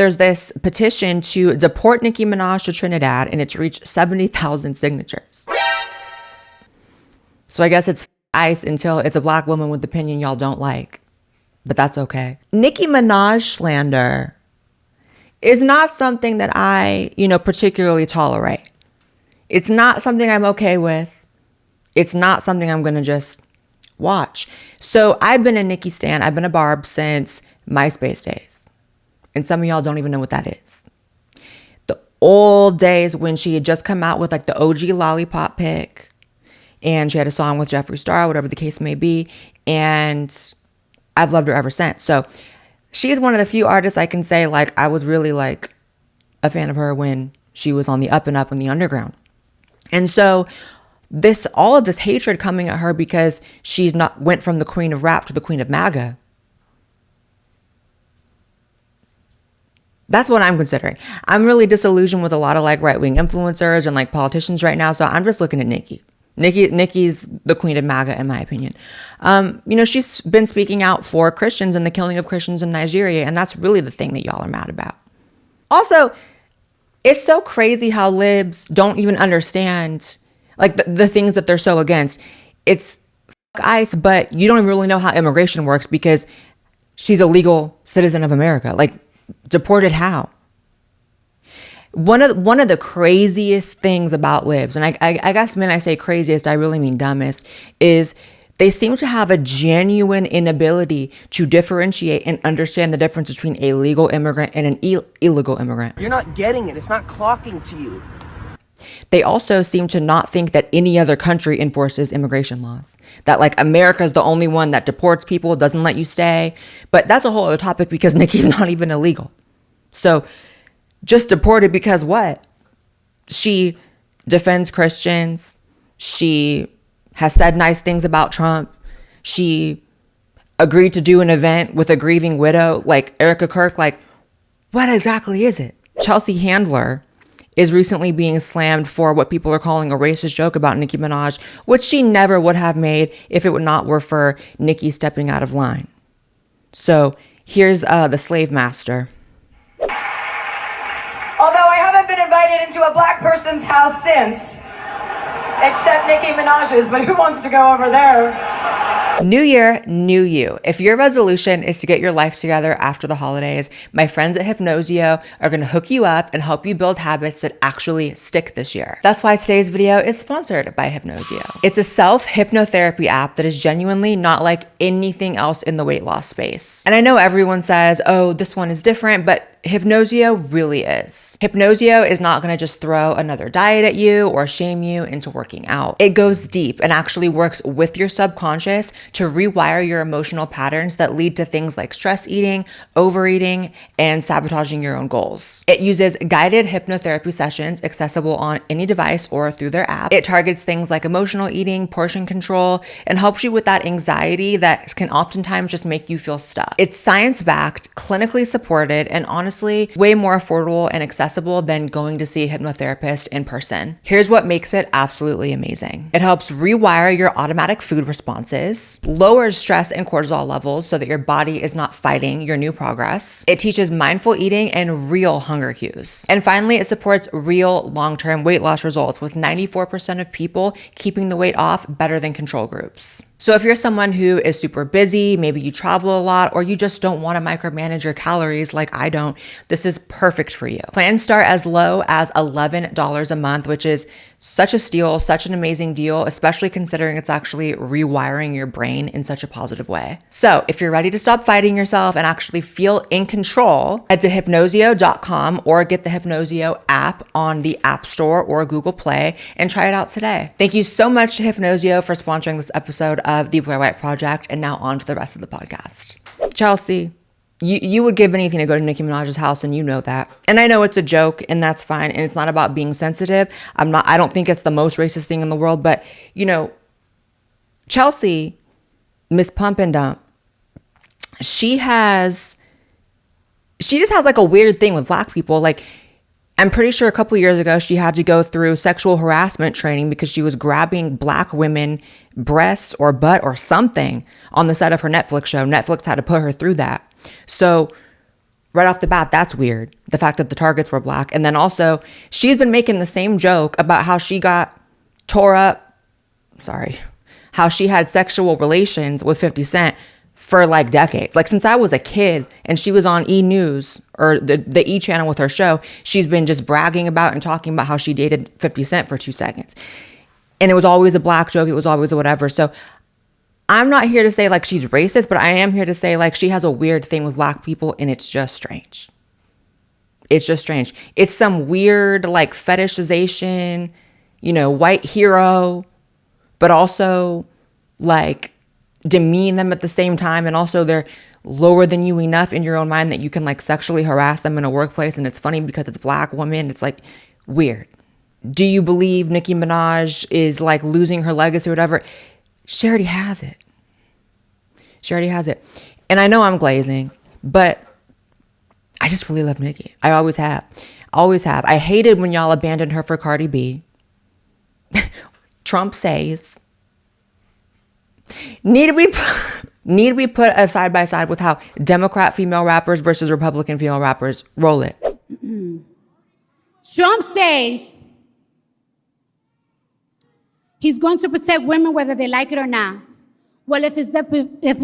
there's this petition to deport Nicki Minaj to Trinidad, and it's reached 70,000 signatures. So I guess it's ICE until it's a black woman with opinion y'all don't like, but that's okay. Nicki Minaj slander is not something that I, particularly tolerate. It's not something I'm okay with. It's not something I'm going to just watch. So I've been a Nicki stan. I've been a Barb since MySpace days. And some of y'all don't even know what that is. The old days when she had just come out with like the OG Lollipop pic, and she had a song with Jeffree Star, whatever the case may be. And I've loved her ever since. So she's one of the few artists I can say like I was really like a fan of her when she was on the up and up in the underground. And so all of this hatred coming at her because she's not went from the queen of rap to the queen of MAGA. That's what I'm considering. I'm really disillusioned with a lot of like right-wing influencers and like politicians right now. So I'm just looking at Nicki. Nicki's the queen of MAGA, in my opinion. She's been speaking out for Christians and the killing of Christians in Nigeria. And that's really the thing that y'all are mad about. Also, it's so crazy how libs don't even understand like the things that they're so against. It's ICE, but you don't even really know how immigration works because she's a legal citizen of America. Like, deported how? One of the craziest things about libs, and I guess when I say craziest, I really mean dumbest, is they seem to have a genuine inability to differentiate and understand the difference between a legal immigrant and an illegal immigrant. You're not getting it. It's not clocking to you. They also seem to not think that any other country enforces immigration laws. That like America is the only one that deports people, doesn't let you stay. But that's a whole other topic because Nicki's not even illegal. So just deported because what? She defends Christians. She has said nice things about Trump. She agreed to do an event with a grieving widow like Erica Kirk. Like, what exactly is it? Chelsea Handler is recently being slammed for what people are calling a racist joke about Nicki Minaj, which she never would have made if it would not were for Nicki stepping out of line. So here's the slave master. Although I haven't been invited into a black person's house since, except Nicki Minaj's, but who wants to go over there? New year, new you. If your resolution is to get your life together after the holidays, my friends at Hypnosio are going to hook you up and help you build habits that actually stick this year. That's why today's video is sponsored by Hypnosio. It's a self-hypnotherapy app that is genuinely not like anything else in the weight loss space. And I know everyone says, oh, this one is different, but Hypnosio really is. Hypnosio is not going to just throw another diet at you or shame you into working out. It goes deep and actually works with your subconscious to rewire your emotional patterns that lead to things like stress eating, overeating, and sabotaging your own goals. It uses guided hypnotherapy sessions accessible on any device or through their app. It targets things like emotional eating, portion control, and helps you with that anxiety that can oftentimes just make you feel stuck. It's science-backed, clinically supported, and honestly, way more affordable and accessible than going to see a hypnotherapist in person. Here's what makes it absolutely amazing. It helps rewire your automatic food responses, lowers stress and cortisol levels so that your body is not fighting your new progress. It teaches mindful eating and real hunger cues. And finally, it supports real long-term weight loss results with 94% of people keeping the weight off better than control groups. So if you're someone who is super busy, maybe you travel a lot, or you just don't want to micromanage your calories like I don't, this is perfect for you. Plans start as low as $11 a month, which is such a steal, such an amazing deal, especially considering it's actually rewiring your brain in such a positive way. So if you're ready to stop fighting yourself and actually feel in control, head to hypnosio.com or get the Hypnosio app on the App Store or Google Play and try it out today. Thank you so much to Hypnosio for sponsoring this episode of the Blaire White Project, and now on to the rest of the podcast. Chelsea, you would give anything to go to Nicki Minaj's house, and you know that. And I know it's a joke, and that's fine, and it's not about being sensitive. I don't think it's the most racist thing in the world, but Chelsea, Miss Pump and Dump, she just has like a weird thing with black people. Like, I'm pretty sure a couple years ago, she had to go through sexual harassment training because she was grabbing black women breasts or butt or something on the set of her Netflix show. Netflix had to put her through that. So right off the bat, that's weird. The fact that the targets were black. And then also, she's been making the same joke about how she got tore up. Sorry. How she had sexual relations with 50 Cent for like decades. Like since I was a kid and she was on E! News or the E! channel with her show, she's been just bragging about and talking about how she dated 50 Cent for 2 seconds. And it was always a black joke. It was always a whatever. So I'm not here to say like she's racist, but I am here to say like she has a weird thing with black people and it's just strange. It's just strange. It's some weird like fetishization, you know, white hero, but also like demean them at the same time. And also they're lower than you enough in your own mind that you can like sexually harass them in a workplace. And it's funny because it's black women. It's like weird. Do you believe Nicki Minaj is like losing her legacy or whatever? She already has it. She already has it. And I know I'm glazing, but I just really love Nicki. I always have. Always have. I hated when y'all abandoned her for Cardi B. Trump says, need we put a side by side with how Democrat female rappers versus Republican female rappers roll it? Trump says he's going to protect women whether they like it or not. Well, if his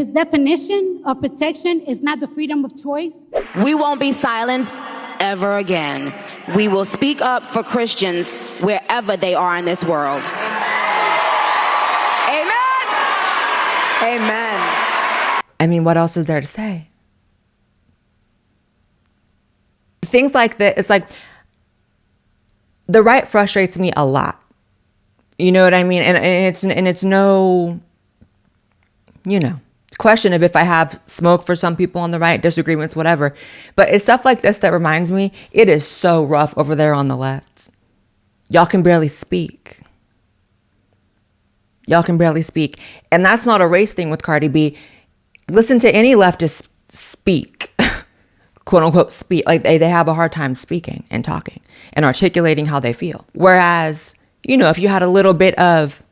definition of protection is not the freedom of choice, we won't be silenced ever again. We will speak up for Christians wherever they are in this world. Amen. Amen. I mean, what else is there to say? Things like that, it's like the right frustrates me a lot. You know what I mean? And it's no, you know, question of if I have smoke for some people on the right, disagreements, whatever. But it's stuff like this that reminds me, it is so rough over there on the left. Y'all can barely speak. Y'all can barely speak. And that's not a race thing with Cardi B. Listen to any leftist speak, quote unquote speak. Like they have a hard time speaking and talking and articulating how they feel. Whereas, you know, if you had a little bit of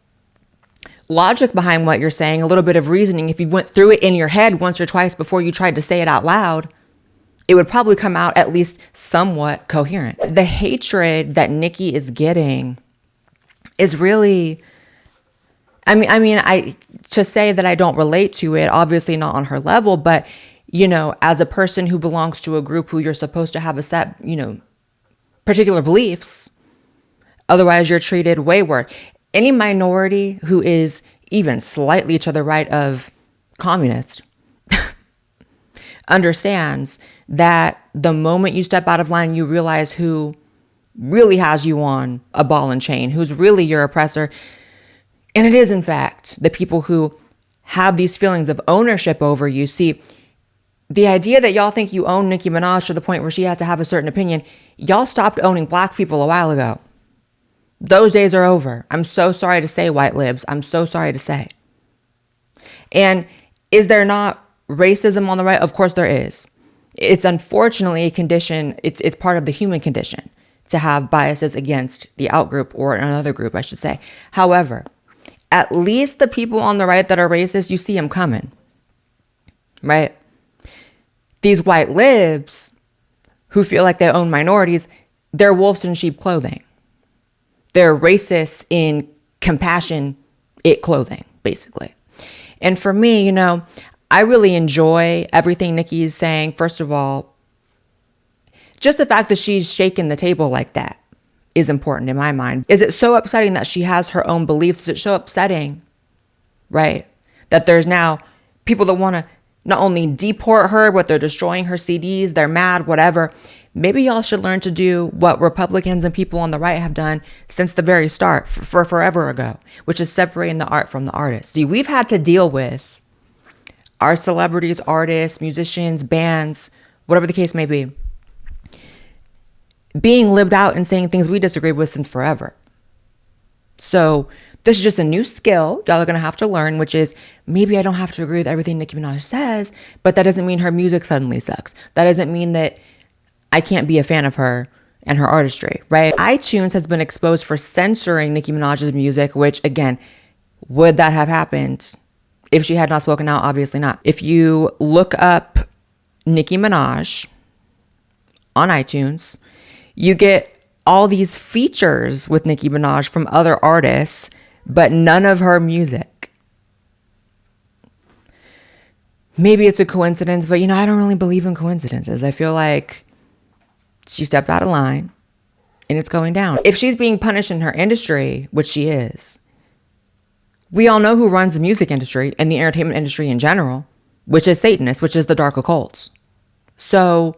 logic behind what you're saying, a little bit of reasoning, if you went through it in your head once or twice before you tried to say it out loud, it would probably come out at least somewhat coherent. The hatred that Nicki is getting is really, I to say that I don't relate to it, obviously not on her level, but, you know, as a person who belongs to a group who you're supposed to have a set, you know, particular beliefs, otherwise you're treated wayward. Any minority who is even slightly to the right of communist understands that the moment you step out of line, you realize who really has you on a ball and chain, who's really your oppressor. And it is, in fact, the people who have these feelings of ownership over you. See, the idea that y'all think you own Nicki Minaj to the point where she has to have a certain opinion, y'all stopped owning black people a while ago. Those days are over. I'm so sorry to say, white libs. I'm so sorry to say. And is there not racism on the right? Of course there is. It's unfortunately a condition. It's part of the human condition to have biases against the outgroup or another group, I should say. However, at least the people on the right that are racist, you see them coming, right? These white libs who feel like they own minorities, they're wolves in sheep clothing. They're racists in compassion, clothing, basically. And for me, you know, I really enjoy everything Nicki is saying. First of all, just the fact that she's shaking the table like that is important in my mind. Is it so upsetting that she has her own beliefs? Is it so upsetting, right, that there's now people that want to not only deport her, but they're destroying her CDs, they're mad, whatever. Maybe y'all should learn to do what Republicans and people on the right have done since the very start, for forever ago, which is separating the art from the artist. See, we've had to deal with our celebrities, artists, musicians, bands, whatever the case may be, being lived out and saying things we disagree with since forever. So this is just a new skill y'all are going to have to learn, which is maybe I don't have to agree with everything Nicki Minaj says, but that doesn't mean her music suddenly sucks. That doesn't mean that I can't be a fan of her and her artistry, right? iTunes has been exposed for censoring Nicki Minaj's music, which again, would that have happened if she had not spoken out? Obviously not. If you look up Nicki Minaj on iTunes. You get all these features with Nicki Minaj from other artists, but none of her music. Maybe it's a coincidence, but I don't really believe in coincidences. I feel like she stepped out of line and it's going down. If she's being punished in her industry, which she is, we all know who runs the music industry and the entertainment industry in general, which is Satanists, which is the dark occults. So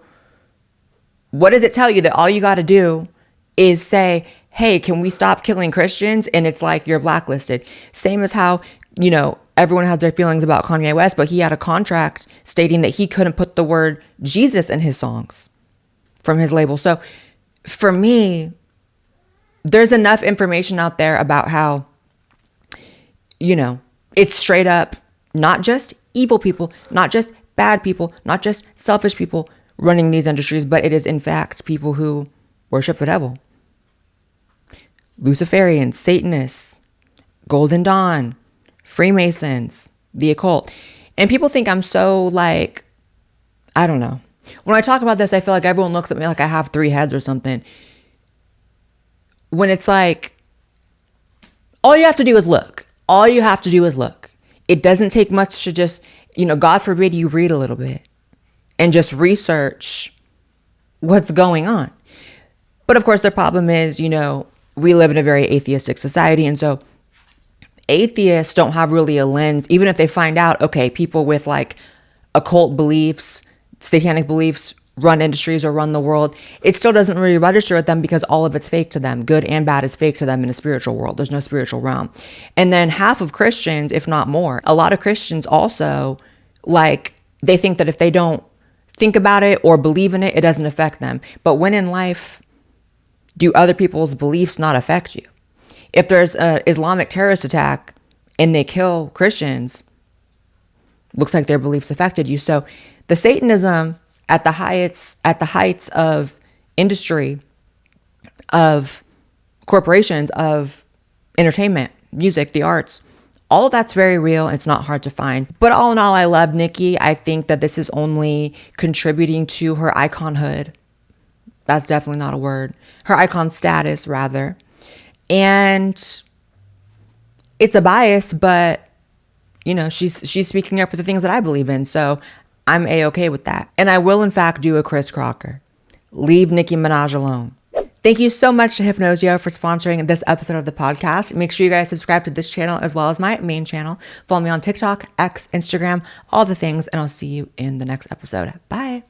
what does it tell you? That all you got to do is say, hey, can we stop killing Christians? And it's like you're blacklisted. Same as how, everyone has their feelings about Kanye West, but he had a contract stating that he couldn't put the word Jesus in his songs from his label. So for me, there's enough information out there about how, it's straight up not just evil people, not just bad people, not just selfish people running these industries, but it is in fact people who worship the devil. Luciferians, Satanists, Golden Dawn, Freemasons, the occult. And people think I'm so I don't know. When I talk about this, I feel like everyone looks at me like I have 3 heads or something. When it's like, all you have to do is look. All you have to do is look. It doesn't take much to just, God forbid you read a little bit and just research what's going on. But of course, the problem is, we live in a very atheistic society. And so atheists don't have really a lens, even if they find out, okay, people with occult beliefs, satanic beliefs run industries or run the world, it still doesn't really register with them because all of it's fake to them. Good and bad is fake to them in a spiritual world. There's no spiritual realm. And then half of Christians, if not more, a lot of Christians also, they think that if they don't think about it or believe in it, it doesn't affect them. But when in life do other people's beliefs not affect you? If there's an Islamic terrorist attack and they kill Christians, looks like their beliefs affected you. So the Satanism at the heights of industry, of corporations, of entertainment, music, the arts, all of that's very real and it's not hard to find. But all in all, I love Nicki. I think that this is only contributing to her iconhood. That's definitely not a word. Her icon status, rather. And it's a bias, but she's speaking up for the things that I believe in. So I'm A-okay with that. And I will, in fact, do a Chris Crocker. Leave Nicki Minaj alone. Thank you so much to Hypnosio for sponsoring this episode of the podcast. Make sure you guys subscribe to this channel as well as my main channel. Follow me on TikTok, X, Instagram, all the things, and I'll see you in the next episode. Bye.